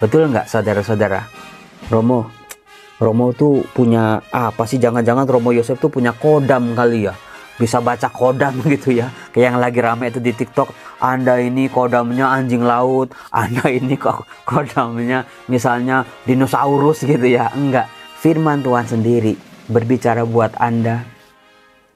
Betul nggak saudara-saudara? Romo tuh punya apa sih? Jangan-jangan Romo Yosef tuh punya kodam kali ya? Bisa baca kodam gitu ya? Kayak yang lagi rame itu di TikTok. Anda ini kodamnya anjing laut, Anda ini kodamnya misalnya dinosaurus gitu ya? Enggak, firman Tuhan sendiri berbicara buat Anda.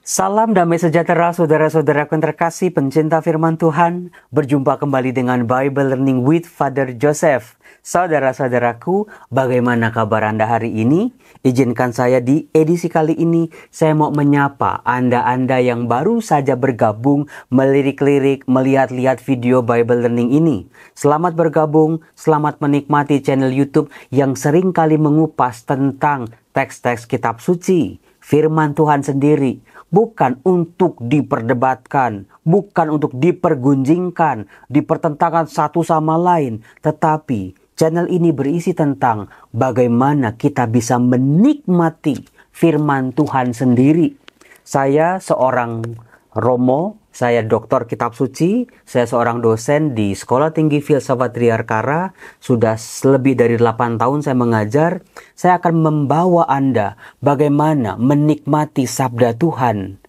Salam damai sejahtera saudara-saudaraku yang terkasih pencinta firman Tuhan. Berjumpa kembali dengan Bible Learning with Father Joseph. Saudara-saudaraku, bagaimana kabar Anda hari ini? Izinkan saya di edisi kali ini, saya mau menyapa Anda-Anda yang baru saja bergabung, melirik-lirik, melihat-lihat video Bible Learning ini. Selamat bergabung, selamat menikmati channel YouTube yang sering kali mengupas tentang teks-teks kitab suci, firman Tuhan sendiri. Bukan untuk diperdebatkan, bukan untuk dipergunjingkan, dipertentangkan satu sama lain. Tetapi channel ini berisi tentang bagaimana kita bisa menikmati firman Tuhan sendiri. Saya seorang Romo, saya doktor kitab suci, saya seorang dosen di Sekolah Tinggi Filsafat Triarkara. Sudah lebih dari 8 tahun saya mengajar. Saya akan membawa Anda bagaimana menikmati sabda Tuhan.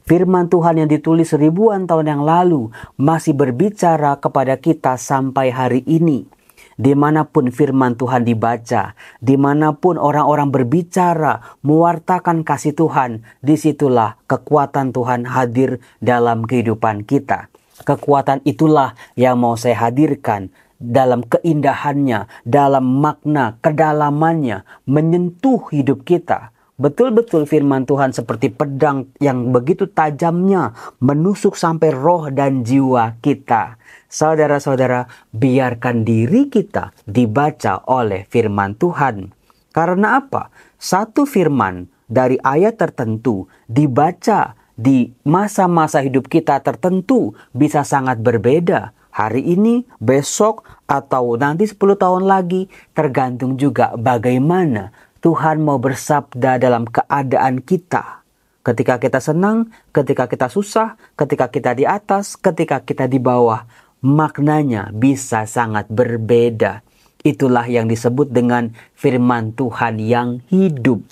Firman Tuhan yang ditulis ribuan tahun yang lalu masih berbicara kepada kita sampai hari ini. Dimanapun firman Tuhan dibaca, dimanapun orang-orang berbicara, mewartakan kasih Tuhan, disitulah kekuatan Tuhan hadir dalam kehidupan kita. Kekuatan itulah yang mau saya hadirkan dalam keindahannya, dalam makna, kedalamannya, menyentuh hidup kita. Betul-betul firman Tuhan seperti pedang yang begitu tajamnya menusuk sampai roh dan jiwa kita. Saudara-saudara, biarkan diri kita dibaca oleh firman Tuhan. Karena apa? Satu firman dari ayat tertentu dibaca di masa-masa hidup kita tertentu bisa sangat berbeda. Hari ini, besok, atau nanti 10 tahun lagi, tergantung juga bagaimana Tuhan mau bersabda dalam keadaan kita. Ketika kita senang, ketika kita susah, ketika kita di atas, ketika kita di bawah, maknanya bisa sangat berbeda. Itulah yang disebut dengan firman Tuhan yang hidup.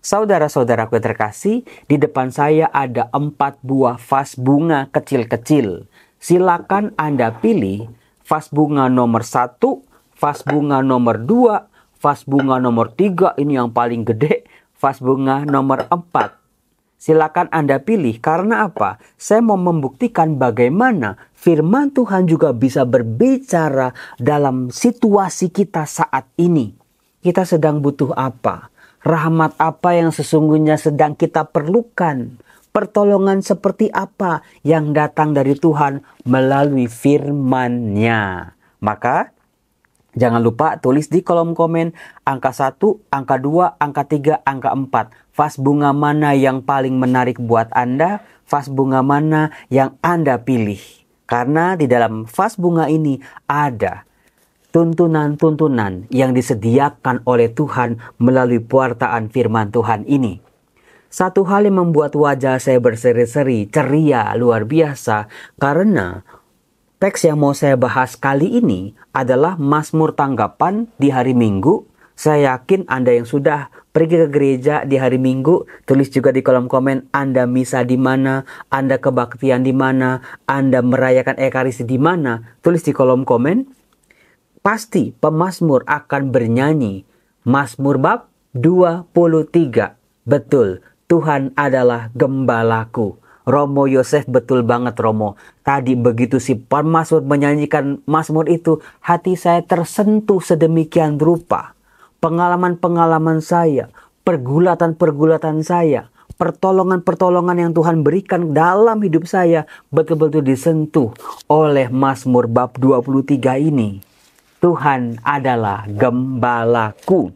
Saudara-saudaraku yang terkasih, di depan saya ada 4 buah vas bunga kecil-kecil. Silakan Anda pilih vas bunga nomor 1, vas bunga nomor 2, vas bunga nomor 3, ini yang paling gede, vas bunga nomor 4. Silakan Anda pilih, karena apa? Saya mau membuktikan bagaimana firman Tuhan juga bisa berbicara dalam situasi kita saat ini. Kita sedang butuh apa? Rahmat apa yang sesungguhnya sedang kita perlukan? Pertolongan seperti apa yang datang dari Tuhan melalui firman-Nya? Maka jangan lupa tulis di kolom komen angka 1, angka 2, angka 3, angka 4. Vas bunga mana yang paling menarik buat Anda? Vas bunga mana yang Anda pilih? Karena di dalam vas bunga ini ada tuntunan-tuntunan yang disediakan oleh Tuhan melalui pewartaan firman Tuhan ini. Satu hal yang membuat wajah saya berseri-seri, ceria, luar biasa, karena teks yang mau saya bahas kali ini adalah Mazmur tanggapan di hari Minggu. Saya yakin Anda yang sudah pergi ke gereja di hari Minggu, tulis juga di kolom komen Anda misa di mana, Anda kebaktian di mana, Anda merayakan Ekaristi di mana, tulis di kolom komen. Pasti pemazmur akan bernyanyi Mazmur bab 23. Betul, Tuhan adalah gembalaku. Romo Yosef betul banget Romo. Tadi begitu si pemazmur menyanyikan mazmur itu, hati saya tersentuh sedemikian rupa. Pengalaman-pengalaman saya, pergulatan-pergulatan saya, pertolongan-pertolongan yang Tuhan berikan dalam hidup saya betul-betul disentuh oleh Mazmur bab 23 ini. Tuhan adalah gembalaku.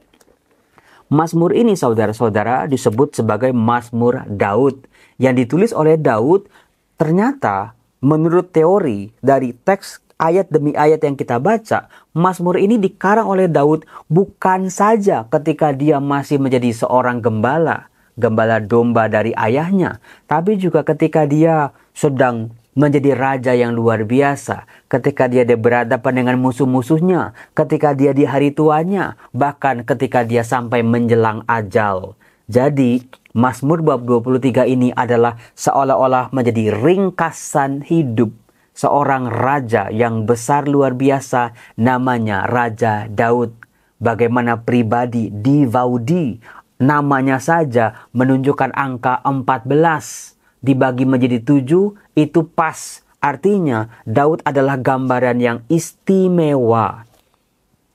Mazmur ini saudara-saudara disebut sebagai Mazmur Daud. Yang ditulis oleh Daud ternyata menurut teori dari teks ayat demi ayat yang kita baca, Mazmur ini dikarang oleh Daud bukan saja ketika dia masih menjadi seorang gembala domba dari ayahnya, tapi juga ketika dia sedang menjadi raja yang luar biasa ketika dia berhadapan dengan musuh-musuhnya, ketika dia di hari tuanya, bahkan ketika dia sampai menjelang ajal. Jadi, Mazmur bab 23 ini adalah seolah-olah menjadi ringkasan hidup seorang raja yang besar luar biasa, namanya Raja Daud. Bagaimana pribadi Divaudi, namanya saja menunjukkan angka 14. Dibagi menjadi 7, itu pas. Artinya, Daud adalah gambaran yang istimewa.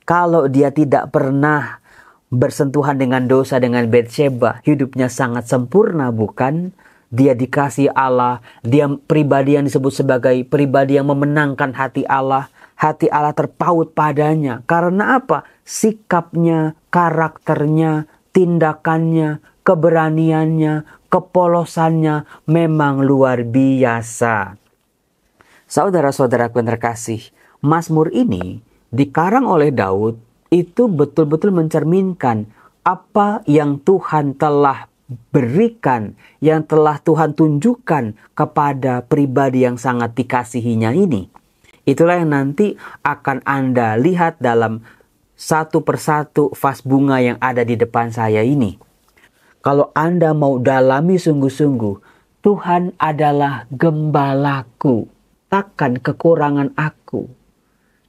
Kalau dia tidak pernah bersentuhan dengan dosa dengan Batsheba, hidupnya sangat sempurna, bukan? Dia dikasih Allah, dia pribadi yang disebut sebagai pribadi yang memenangkan hati Allah. Hati Allah terpaut padanya. Karena apa? Sikapnya, karakternya, tindakannya, keberaniannya, kepolosannya memang luar biasa. Saudara-saudaraku yang terkasih, Mazmur ini dikarang oleh Daud itu betul-betul mencerminkan apa yang Tuhan telah berikan, yang telah Tuhan tunjukkan kepada pribadi yang sangat dikasihinya ini. Itulah yang nanti akan Anda lihat dalam satu persatu vas bunga yang ada di depan saya ini. Kalau Anda mau dalami sungguh-sungguh, Tuhan adalah gembalaku, takkan kekurangan aku.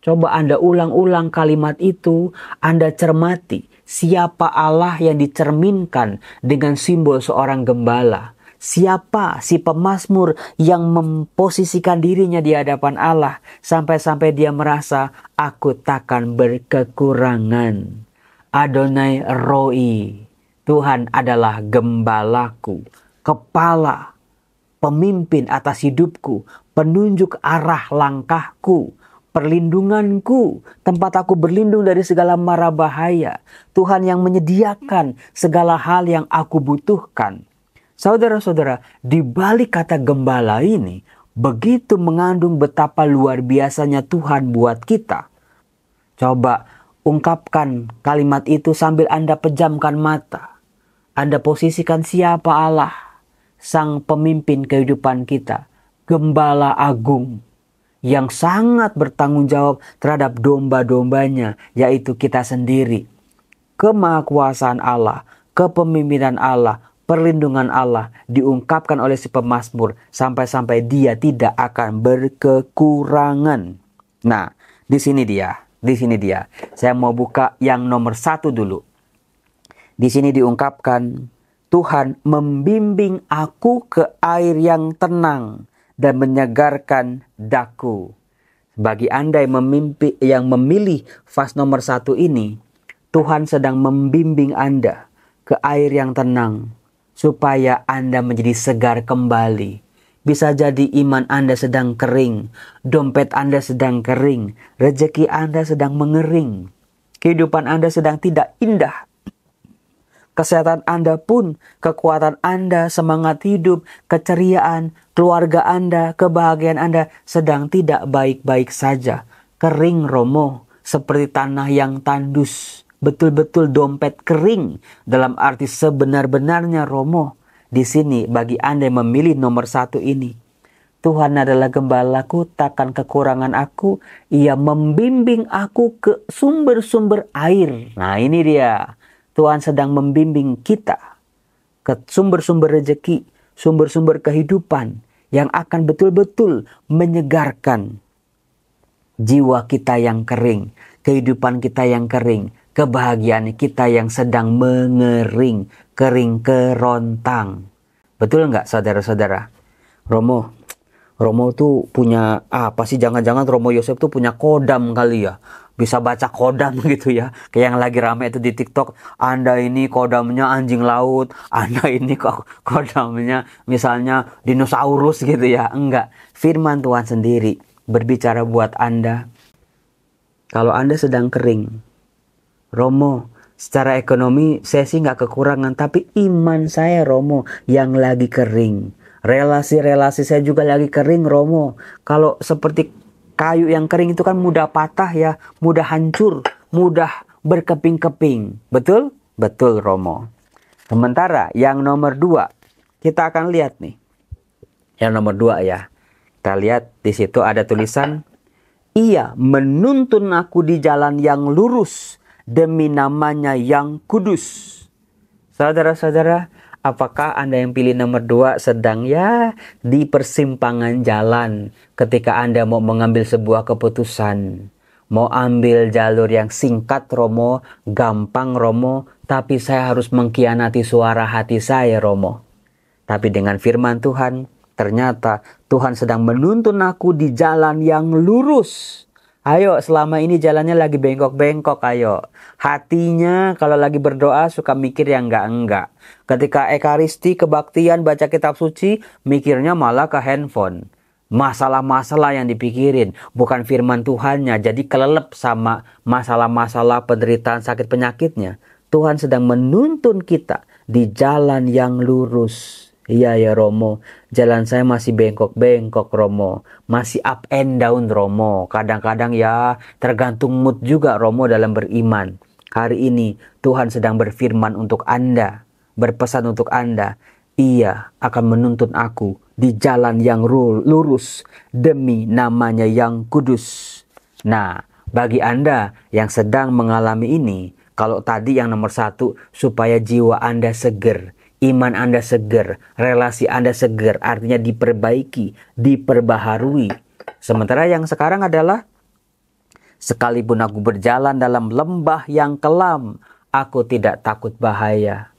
Coba Anda ulang-ulang kalimat itu, Anda cermati siapa Allah yang dicerminkan dengan simbol seorang gembala. Siapa si pemazmur yang memposisikan dirinya di hadapan Allah sampai-sampai dia merasa aku takkan berkekurangan. Adonai Roi, Tuhan adalah gembalaku, kepala, pemimpin atas hidupku, penunjuk arah langkahku, perlindunganku, tempat aku berlindung dari segala mara bahaya. Tuhan yang menyediakan segala hal yang aku butuhkan. Saudara-saudara, di balik kata gembala ini, begitu mengandung betapa luar biasanya Tuhan buat kita. Coba ungkapkan kalimat itu sambil Anda pejamkan mata. Anda posisikan siapa Allah, sang pemimpin kehidupan kita, gembala agung, yang sangat bertanggung jawab terhadap domba-dombanya, yaitu kita sendiri. Kemahakuasaan Allah, kepemimpinan Allah, perlindungan Allah diungkapkan oleh si pemazmur sampai-sampai dia tidak akan berkekurangan. Nah, di sini dia. Saya mau buka yang nomor 1 dulu. Di sini diungkapkan, Tuhan membimbing aku ke air yang tenang dan menyegarkan daku. Bagi Anda yang memilih vas nomor 1 ini, Tuhan sedang membimbing Anda ke air yang tenang, supaya Anda menjadi segar kembali. Bisa jadi iman Anda sedang kering, dompet Anda sedang kering, rezeki Anda sedang mengering, kehidupan Anda sedang tidak indah. Kesehatan Anda pun, kekuatan Anda, semangat hidup, keceriaan, keluarga Anda, kebahagiaan Anda sedang tidak baik-baik saja. Kering Romo, seperti tanah yang tandus. Betul-betul dompet kering dalam arti sebenar-benarnya Romo. Di sini bagi Anda yang memilih nomor 1 ini, Tuhan adalah gembalaku, takkan kekurangan aku. Ia membimbing aku ke sumber-sumber air. Nah, ini dia. Tuhan sedang membimbing kita ke sumber-sumber rezeki, sumber-sumber kehidupan yang akan betul-betul menyegarkan jiwa kita yang kering, kehidupan kita yang kering, kebahagiaan kita yang sedang mengering, kering kerontang. Betul nggak saudara-saudara? Romo tuh punya apa sih? Jangan-jangan Romo Yosef tuh punya kodam kali ya. Bisa baca kodam gitu ya. Kayak yang lagi rame itu di TikTok. Anda ini kodamnya anjing laut. Anda ini kodamnya misalnya dinosaurus gitu ya. Enggak. Firman Tuhan sendiri berbicara buat Anda. Kalau Anda sedang kering, Romo, secara ekonomi saya sih nggak kekurangan. Tapi iman saya Romo yang lagi kering. Relasi-relasi saya juga lagi kering Romo. Kalau seperti kayu yang kering itu kan mudah patah ya, mudah hancur, mudah berkeping-keping. Betul? Betul Romo. Sementara yang nomor 2, kita akan lihat nih. Yang nomor 2 ya. Kita lihat di situ ada tulisan, Ia menuntun aku di jalan yang lurus demi namanya yang kudus. Saudara-saudara, apakah Anda yang pilih nomor 2 sedang di persimpangan jalan ketika Anda mau mengambil sebuah keputusan? Mau ambil jalur yang singkat, Romo, gampang, Romo, tapi saya harus mengkhianati suara hati saya, Romo. Tapi dengan firman Tuhan, ternyata Tuhan sedang menuntun aku di jalan yang lurus. Ayo, selama ini jalannya lagi bengkok-bengkok, ayo. Hatinya kalau lagi berdoa suka mikir yang enggak-enggak. Ketika ekaristi, kebaktian, baca kitab suci, mikirnya malah ke handphone. Masalah-masalah yang dipikirin, bukan firman Tuhannya. Jadi kelelep sama masalah-masalah penderitaan sakit penyakitnya. Tuhan sedang menuntun kita di jalan yang lurus. Iya ya Romo, jalan saya masih bengkok-bengkok Romo, masih up and down Romo. Kadang-kadang tergantung mood juga Romo dalam beriman. Hari ini Tuhan sedang berfirman untuk Anda, berpesan untuk Anda. Ia akan menuntun aku di jalan yang lurus demi namanya yang kudus. Nah, bagi Anda yang sedang mengalami ini, kalau tadi yang nomor 1 supaya jiwa Anda seger, iman Anda seger, relasi Anda seger, artinya diperbaiki, diperbaharui. Sementara yang sekarang adalah, sekalipun aku berjalan dalam lembah yang kelam, aku tidak takut bahaya.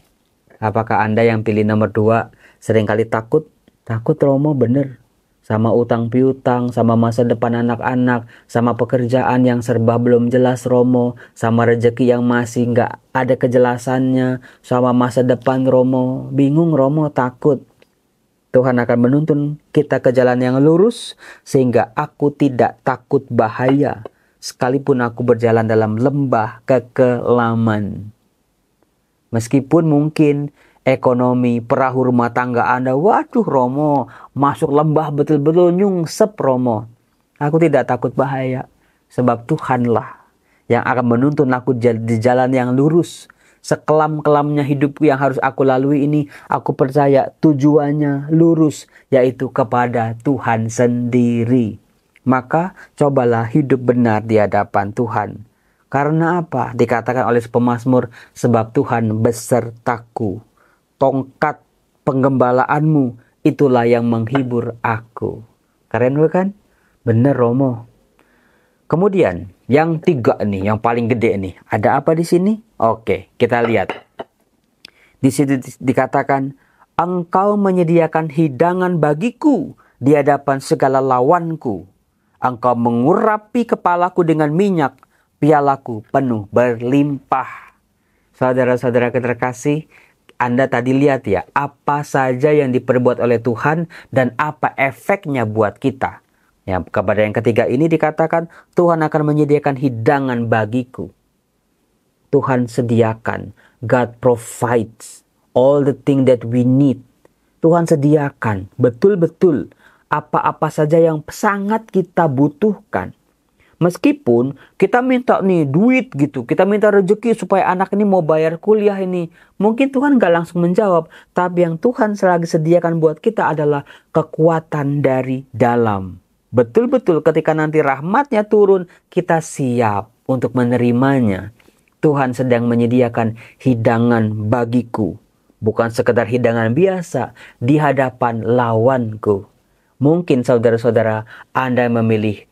Apakah Anda yang pilih nomor 2 seringkali takut? Takut Romo, bener. Sama utang piutang, sama masa depan anak-anak, sama pekerjaan yang serba belum jelas Romo, sama rezeki yang masih nggak ada kejelasannya, sama masa depan Romo. Bingung Romo, takut. Tuhan akan menuntun kita ke jalan yang lurus, sehingga aku tidak takut bahaya, sekalipun aku berjalan dalam lembah kekelaman. Meskipun mungkin ekonomi, perahu rumah tangga Anda, waduh Romo, masuk lembah betul-betul nyungsep Romo. Aku tidak takut bahaya, sebab Tuhanlah yang akan menuntun aku di jalan yang lurus. Sekelam-kelamnya hidupku yang harus aku lalui ini, aku percaya tujuannya lurus, yaitu kepada Tuhan sendiri. Maka cobalah hidup benar di hadapan Tuhan. Karena apa? Dikatakan oleh pemazmur, sebab Tuhan besertaku. Tongkat penggembalaanmu itulah yang menghibur aku. Keren bukan? Bener Romo. Kemudian yang 3 nih, yang paling gede nih. Ada apa di sini? Oke, kita lihat. Di situ dikatakan, Engkau menyediakan hidangan bagiku di hadapan segala lawanku. Engkau mengurapi kepalaku dengan minyak, pialaku penuh berlimpah. Saudara-saudara terkasih, Anda tadi lihat ya, apa saja yang diperbuat oleh Tuhan dan apa efeknya buat kita. Ya, kepada yang ketiga ini dikatakan, Tuhan akan menyediakan hidangan bagiku. Tuhan sediakan, God provides all the thing that we need. Tuhan sediakan betul-betul apa-apa saja yang sangat kita butuhkan. Meskipun kita minta nih duit gitu, kita minta rezeki supaya anak ini mau bayar kuliah ini. Mungkin Tuhan gak langsung menjawab, tapi yang Tuhan selagi sediakan buat kita adalah kekuatan dari dalam. Betul-betul ketika nanti rahmatnya turun, kita siap untuk menerimanya. Tuhan sedang menyediakan hidangan bagiku. Bukan sekedar hidangan biasa di hadapan lawanku. Mungkin saudara-saudara Anda memilih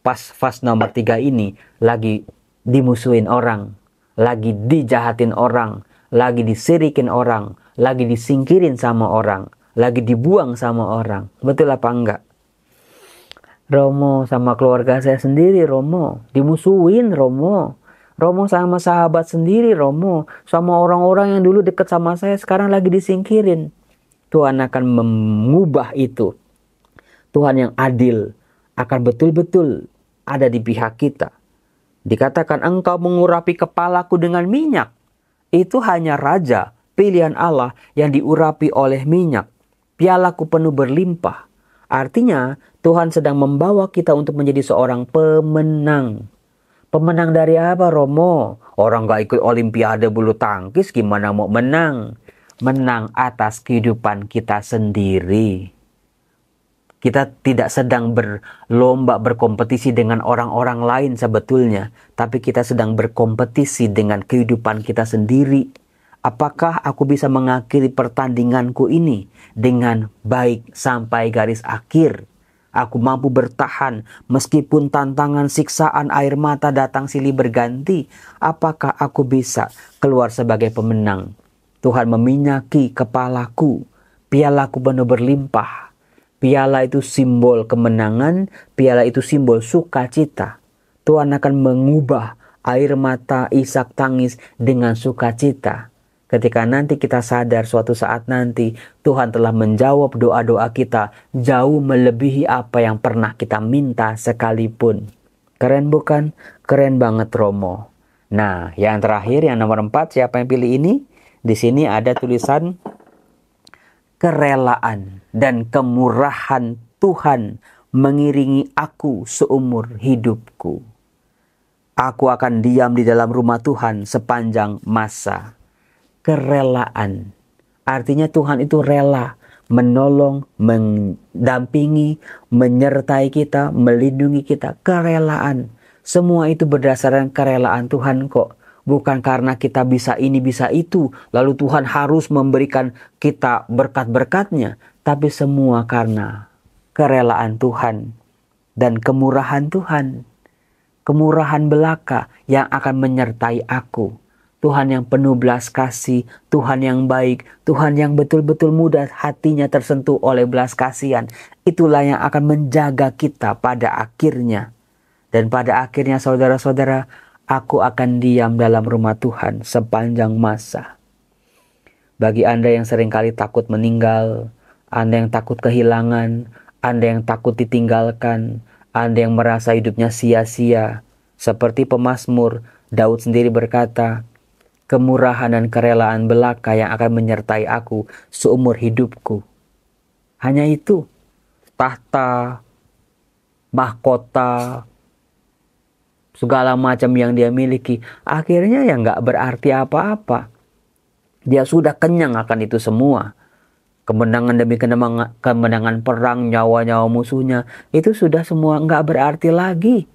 pas fase nomor 3 ini lagi dimusuhin orang, lagi dijahatin orang, lagi disirikin orang, lagi disingkirin sama orang, lagi dibuang sama orang. Betul apa enggak? Romo, sama keluarga saya sendiri Romo, dimusuhin Romo. Romo sama sahabat sendiri Romo, sama orang-orang yang dulu dekat sama saya sekarang lagi disingkirin. Tuhan akan mengubah itu. Tuhan yang adil akan betul-betul ada di pihak kita. Dikatakan engkau mengurapi kepalaku dengan minyak. Itu hanya raja, pilihan Allah yang diurapi oleh minyak. Pialaku penuh berlimpah. Artinya Tuhan sedang membawa kita untuk menjadi seorang pemenang. Pemenang dari apa Romo? Orang gak ikut olimpiade bulu tangkis gimana mau menang? Menang atas kehidupan kita sendiri. Kita tidak sedang berlomba, berkompetisi dengan orang-orang lain sebetulnya. Tapi kita sedang berkompetisi dengan kehidupan kita sendiri. Apakah aku bisa mengakhiri pertandinganku ini dengan baik sampai garis akhir? Aku mampu bertahan meskipun tantangan, siksaan, air mata datang silih berganti. Apakah aku bisa keluar sebagai pemenang? Tuhan meminyaki kepalaku. Pialaku penuh berlimpah. Piala itu simbol kemenangan. Piala itu simbol sukacita. Tuhan akan mengubah air mata, isak tangis dengan sukacita. Ketika nanti kita sadar suatu saat nanti Tuhan telah menjawab doa-doa kita jauh melebihi apa yang pernah kita minta sekalipun. Keren bukan? Keren banget Romo. Nah, yang terakhir yang nomor 4, siapa yang pilih ini? Di sini ada tulisan kerelaan dan kemurahan Tuhan mengiringi aku seumur hidupku. Aku akan diam di dalam rumah Tuhan sepanjang masa. Kerelaan. Artinya Tuhan itu rela menolong, mendampingi, menyertai kita, melindungi kita. Kerelaan. Semua itu berdasarkan kerelaan Tuhan kok. Bukan karena kita bisa ini, bisa itu. Lalu Tuhan harus memberikan kita berkat-berkatnya. Tapi semua karena kerelaan Tuhan dan kemurahan Tuhan. Kemurahan belaka yang akan menyertai aku. Tuhan yang penuh belas kasih, Tuhan yang baik, Tuhan yang betul-betul mudah hatinya tersentuh oleh belas kasihan. Itulah yang akan menjaga kita pada akhirnya. Dan pada akhirnya saudara-saudara, aku akan diam dalam rumah Tuhan sepanjang masa. Bagi Anda yang seringkali takut meninggal, Anda yang takut kehilangan, Anda yang takut ditinggalkan, Anda yang merasa hidupnya sia-sia, seperti pemazmur, Daud sendiri berkata, kemurahan dan kerelaan belaka yang akan menyertai aku seumur hidupku. Hanya itu, tahta, mahkota, segala macam yang dia miliki, akhirnya ya nggak berarti apa-apa. Dia sudah kenyang akan itu semua. Kemenangan demi kemenangan perang, nyawa-nyawa musuhnya, itu sudah semua nggak berarti lagi.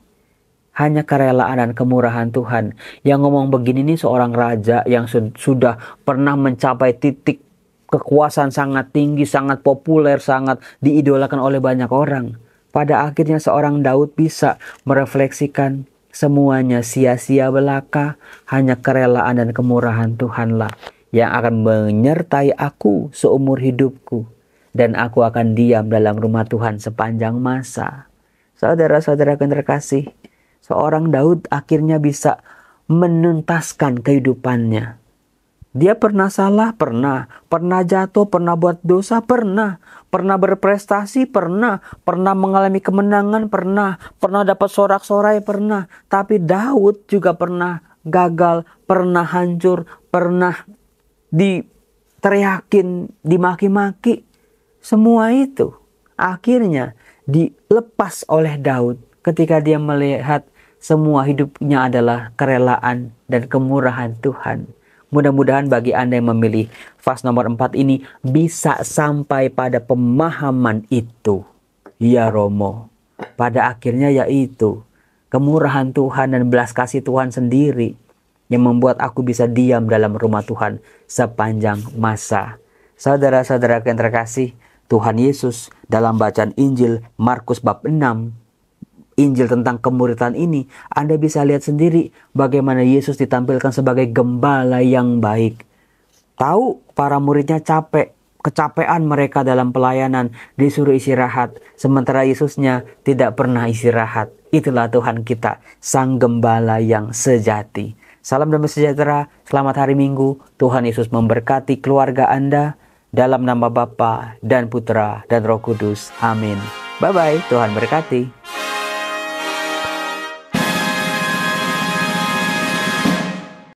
Hanya kerelaan dan kemurahan Tuhan. Yang ngomong begini nih seorang raja yang sudah pernah mencapai titik kekuasaan sangat tinggi, sangat populer, sangat diidolakan oleh banyak orang. Pada akhirnya seorang Daud bisa merefleksikan semuanya sia-sia belaka. Hanya kerelaan dan kemurahan Tuhanlah yang akan menyertai aku seumur hidupku. Dan aku akan diam dalam rumah Tuhan sepanjang masa. Saudara-saudara yang terkasih, seorang Daud akhirnya bisa menuntaskan kehidupannya. Dia pernah salah, pernah jatuh, pernah buat dosa, pernah berprestasi, pernah mengalami kemenangan, pernah dapat sorak-sorai, pernah. Tapi Daud juga pernah gagal, pernah hancur, pernah diteriakin, dimaki-maki. Semua itu akhirnya dilepas oleh Daud ketika dia melihat semua hidupnya adalah kerelaan dan kemurahan Tuhan. Mudah-mudahan bagi Anda yang memilih fase nomor 4 ini bisa sampai pada pemahaman itu. Ya Romo, pada akhirnya yaitu kemurahan Tuhan dan belas kasih Tuhan sendiri yang membuat aku bisa diam dalam rumah Tuhan sepanjang masa. Saudara-saudara yang terkasih, Tuhan Yesus dalam bacaan Injil Markus bab 6, Injil tentang kemuritan ini, Anda bisa lihat sendiri bagaimana Yesus ditampilkan sebagai gembala yang baik. Tahu para muridnya capek, kecapean mereka dalam pelayanan, disuruh istirahat. Sementara Yesusnya tidak pernah istirahat. Itulah Tuhan kita, Sang Gembala yang sejati. Salam damai sejahtera, selamat hari Minggu. Tuhan Yesus memberkati keluarga Anda. Dalam nama Bapa dan Putra dan Roh Kudus. Amin. Bye-bye, Tuhan berkati.